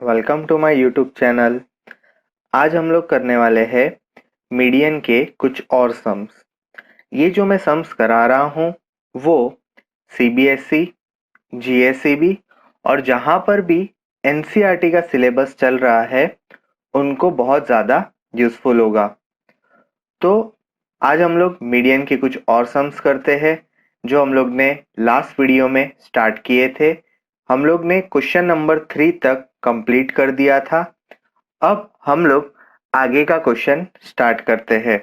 Welcome to my YouTube channel. आज हम लोग करने वाले हैं मीडियन के कुछ और सम्स। ये जो मैं सम्स करा रहा हूँ वो सीबीएसई, जीएसईबी और जहाँ पर भी एनसीईआरटी का सिलेबस चल रहा है उनको बहुत ज़्यादा यूज़फुल होगा। तो आज हम लोग मीडियन के कुछ और सम्स करते हैं जो हम लोग ने लास्ट वीडियो में स्टार्ट किए थे। हम लोग ने क्वेश्चन नंबर 3 तक कंप्लीट कर दिया था। अब हम लोग आगे का क्वेश्चन स्टार्ट करते हैं।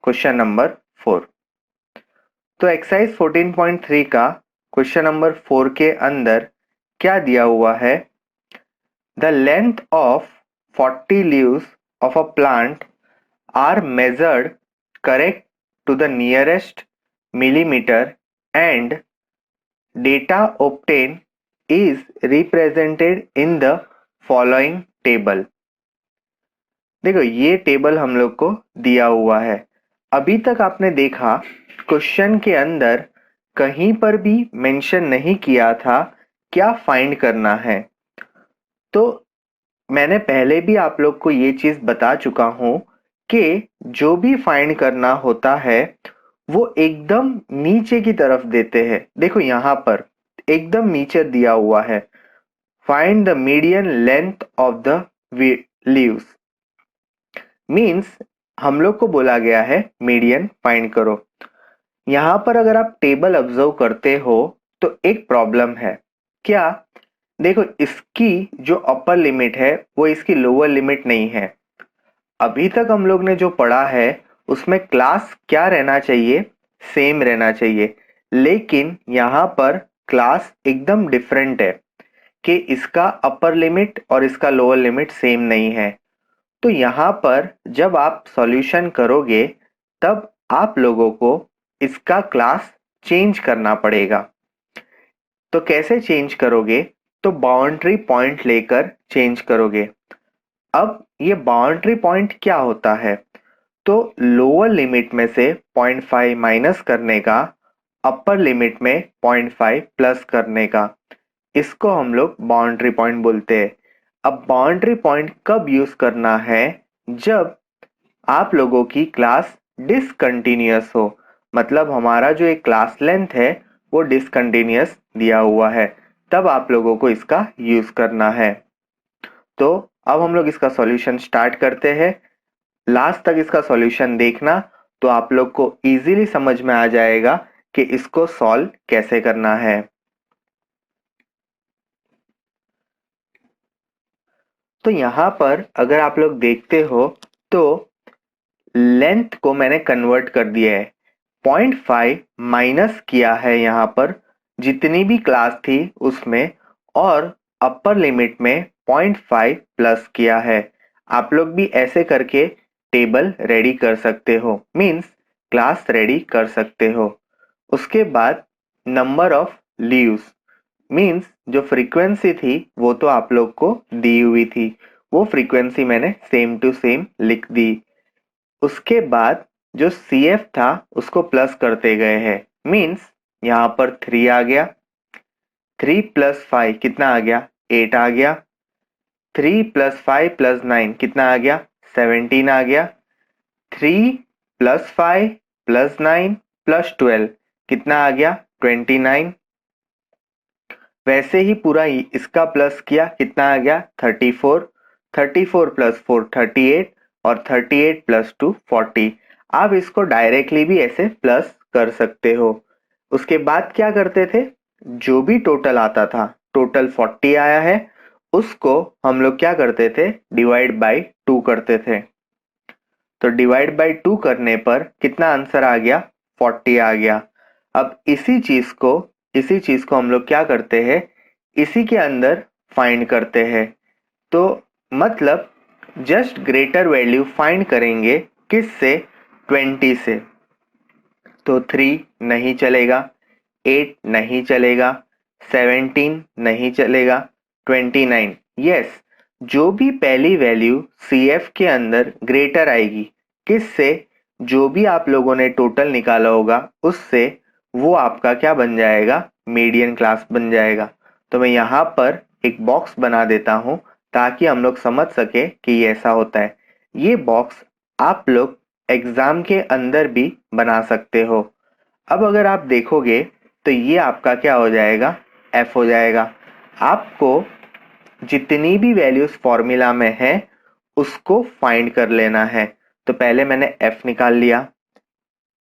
Question number 4। तो एक्सरसाइज 14.3 का क्वेश्चन नंबर 4 के अंदर क्या दिया हुआ है? The length of 40 leaves of a plant are measured correct to the nearest millimeter and data obtained is represented in the following table। देखो ये टेबल हम लोग को दिया हुआ है। अभी तक आपने देखा क्वेश्चन के अंदर कहीं पर भी मेंशन नहीं किया था क्या फाइंड करना है। तो मैंने पहले भी आप लोग को ये चीज बता चुका हूँ कि जो भी फाइंड करना होता है वो एकदम नीचे की तरफ देते हैं। देखो यहाँ पर एकदम नीचे दिया हुआ है, find the median length of the leaves. Means हम लोग को बोला गया है मीडियन फाइंड करो। यहाँ पर अगर आप टेबल ऑब्जर्व करते हो तो एक प्रॉब्लम है। क्या? देखो इसकी जो अपर लिमिट है वो इसकी लोअर लिमिट नहीं है। अभी तक हम लोग ने जो पढ़ा है उसमें क्लास क्या रहना चाहिए? सेम रहना चाहिए। लेकिन यहाँ पर क्लास एकदम डिफरेंट है कि इसका अपर लिमिट और इसका लोअर लिमिट सेम नहीं है। तो यहाँ पर जब आप सॉल्यूशन करोगे तब आप लोगों को इसका क्लास चेंज करना पड़ेगा। तो कैसे चेंज करोगे? तो बाउंड्री पॉइंट लेकर चेंज करोगे। अब ये बाउंड्री पॉइंट क्या होता है? तो लोअर लिमिट में से 0.5 माइनस करने का, अपर लिमिट में 0.5 प्लस करने का, इसको हम लोग बाउंड्री पॉइंट बोलते हैं। अब बाउंड्री पॉइंट कब यूज करना है? जब आप लोगों की क्लास डिसकंटिन्यूअस हो। मतलब हमारा जो एक क्लास लेंथ है वो डिसकंटिन्यूअस दिया हुआ है, तब आप लोगों को इसका यूज करना है। तो अब हम लोग इसका सॉल्यूशन स्टार्ट करते हैं। लास्ट तक इसका सॉल्यूशन देखना तो आप लोग को इजीली समझ में आ जाएगा कि इसको सॉल्व कैसे करना है। तो यहाँ पर अगर आप लोग देखते हो तो लेंथ को मैंने कन्वर्ट कर दिया है। 0.5 माइनस किया है यहाँ पर जितनी भी क्लास थी उसमें, और अपर लिमिट में 0.5 प्लस किया है। आप लोग भी ऐसे करके टेबल रेडी कर सकते हो, मीन्स क्लास रेडी कर सकते हो। उसके बाद नंबर ऑफ लीव्स, मीन्स जो फ्रीक्वेंसी थी वो तो आप लोग को दी हुई थी, वो फ्रीक्वेंसी मैंने सेम टू सेम लिख दी। उसके बाद जो CF था उसको प्लस करते गए हैं, मीन्स यहाँ पर 3 आ गया। 3 प्लस 5 कितना आ गया? 8 आ गया। 3 प्लस 5 प्लस 9 कितना आ गया? 17 आ गया। 3 प्लस 5 प्लस 9 प्लस 12 कितना आ गया? 29। वैसे ही पूरा इसका प्लस किया, कितना आ गया? 34। 34 प्लस 4 38 और 38 प्लस 2 40। आप इसको डायरेक्टली भी ऐसे प्लस कर सकते हो। उसके बाद क्या करते थे? जो भी टोटल आता था, टोटल 40 आया है, उसको हम लोग क्या करते थे? डिवाइड बाई 2 करते थे। तो डिवाइड बाई 2 करने पर कितना आंसर आ गया? 40 आ गया। अब इसी चीज को हम लोग क्या करते हैं? इसी के अंदर फाइंड करते हैं। तो मतलब जस्ट ग्रेटर वैल्यू फाइंड करेंगे किससे? 20 से। तो 3 नहीं चलेगा, 8 नहीं चलेगा, 17 नहीं चलेगा, 29। यस, जो भी पहली वैल्यू CF के अंदर ग्रेटर आएगी किससे? जो भी आप लोगों ने टोटल निकाला होगा उससे, वो आपका क्या बन जाएगा? मीडियन क्लास बन जाएगा। तो मैं यहाँ पर एक बॉक्स बना देता हूँ ताकि हम लोग समझ सके कि ये ऐसा होता है। ये बॉक्स आप लोग एग्जाम के अंदर भी बना सकते हो। अब अगर आप देखोगे तो ये आपका क्या हो जाएगा, f हो जाएगा। आपको जितनी भी वैल्यूज फॉर्मूला में है उसको फाइंड कर लेना है। तो पहले मैंने f निकाल लिया,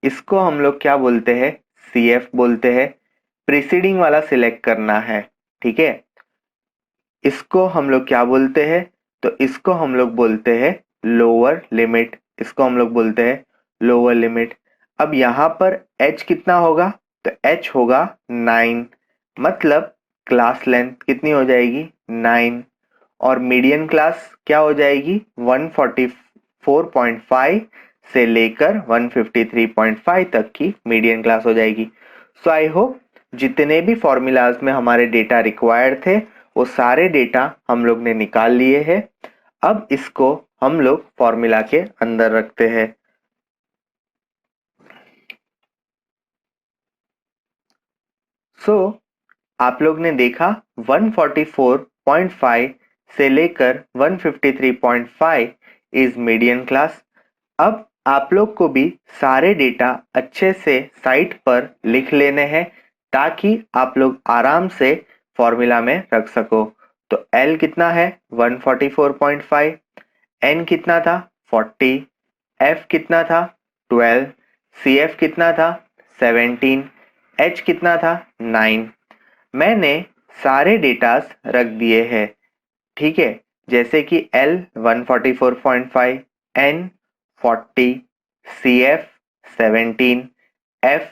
इसको हम लोग क्या बोलते हैं, CF बोलते हैं। प्रीसीडिंग वाला सिलेक्ट करना है, ठीक है। इसको हम लोग क्या बोलते हैं, तो इसको हम लोग बोलते हैं लोअर लिमिट। इसको हम लोग बोलते हैं लोअर लिमिट। अब यहाँ पर h कितना होगा, तो h होगा 9, मतलब क्लास लेंथ कितनी हो जाएगी 9, और मीडियन क्लास क्या हो जाएगी 144.5 से लेकर 153.5 तक की मीडियन क्लास हो जाएगी। सो आई होप जितने भी फॉर्मूलाज में हमारे डेटा रिक्वायर्ड थे वो सारे डेटा हम लोग ने निकाल लिए हैं। अब इसको हम लोग फॉर्मूला के अंदर रखते हैं। सो आप लोग ने देखा 144.5 से लेकर 153.5 इज मीडियन क्लास। अब आप लोग को भी सारे डेटा अच्छे से साइट पर लिख लेने हैं ताकि आप लोग आराम से फॉर्मूला में रख सको। तो L कितना है 144.5, N कितना था 40, F कितना था 12, CF कितना था 17, H कितना था 9। मैंने सारे डेटास रख दिए हैं, ठीक है। जैसे कि L 144.5, N 40, CF 17, F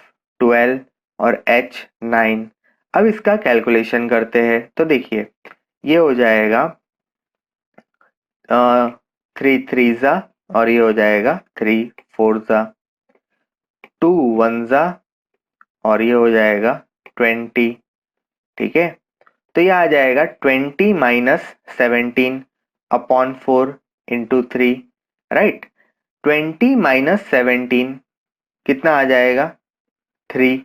12 और H 9। अब इसका कैलकुलेशन करते हैं। तो देखिए ये हो जाएगा 3 3 जा, और ये हो जाएगा 3 4 जा, 2 1 जा, और ये हो जाएगा 20, ठीक है। तो ये आ जाएगा 20 minus 17 upon 4 into 3, right. 20 minus 17 कितना आ जाएगा 3,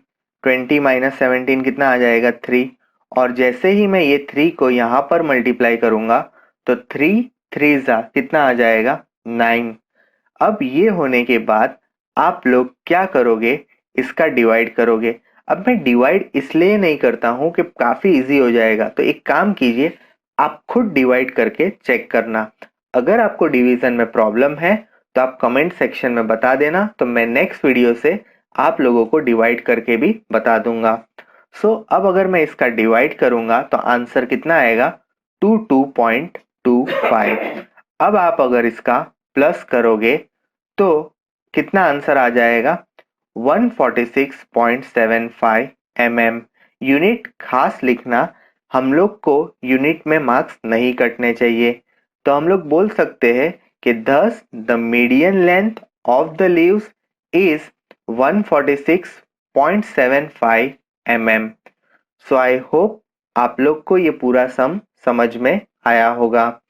20 माइनस 17 कितना आ जाएगा 3, और जैसे ही मैं ये 3 को यहाँ पर मल्टीप्लाई करूंगा तो 3 3 जा कितना आ जाएगा 9। अब ये होने के बाद आप लोग क्या करोगे, इसका डिवाइड करोगे। अब मैं डिवाइड इसलिए नहीं करता हूं कि काफी इजी हो जाएगा, तो एक काम कीजिए, आप खुद डिवाइड करके चेक करना। अगर आपको डिवीजन में प्रॉब्लम है तो आप कमेंट सेक्शन में बता देना, तो मैं नेक्स्ट वीडियो से आप लोगों को डिवाइड करके भी बता दूंगा। सो अब अगर मैं इसका डिवाइड करूंगा तो आंसर कितना आएगा 22.25। अब आप अगर इसका प्लस करोगे तो कितना आंसर आ जाएगा 146.75 mm। यूनिट खास लिखना, हम लोग को यूनिट में मार्क्स नहीं कटने चाहिए। तो हम लोग बोल सकते हैं कि thus the median length of the leaves is 146.75 mm। So I hope आप लोग को ये पूरा सम समझ में आया होगा।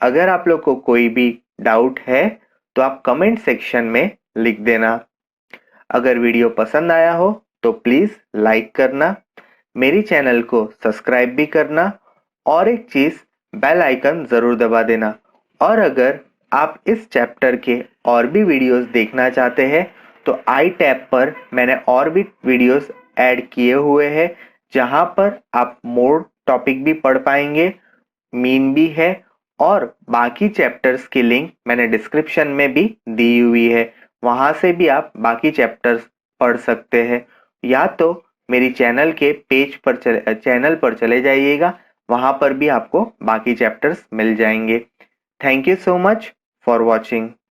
अगर आप लोग को कोई भी डाउट है तो आप कमेंट सेक्शन में लिख देना। अगर वीडियो पसंद आया हो तो प्लीज लाइक करना, मेरी चैनल को सब्सक्राइब भी करना, और एक चीज बेल आइकन जरूर दबा देना। और अगर आप इस चैप्टर के और भी वीडियोस देखना चाहते हैं तो आई टैब पर मैंने और भी वीडियोस ऐड किए हुए हैं जहां पर आप मोर टॉपिक भी पढ़ पाएंगे, मीन भी है, और बाकी चैप्टर्स की लिंक मैंने डिस्क्रिप्शन में भी दी हुई है, वहां से भी आप बाकी चैप्टर्स पढ़ सकते हैं। या तो मेरी चैनल पर चले जाइएगा, वहां पर भी आपको बाकी चैप्टर्स मिल जाएंगे। Thank you so much for watching.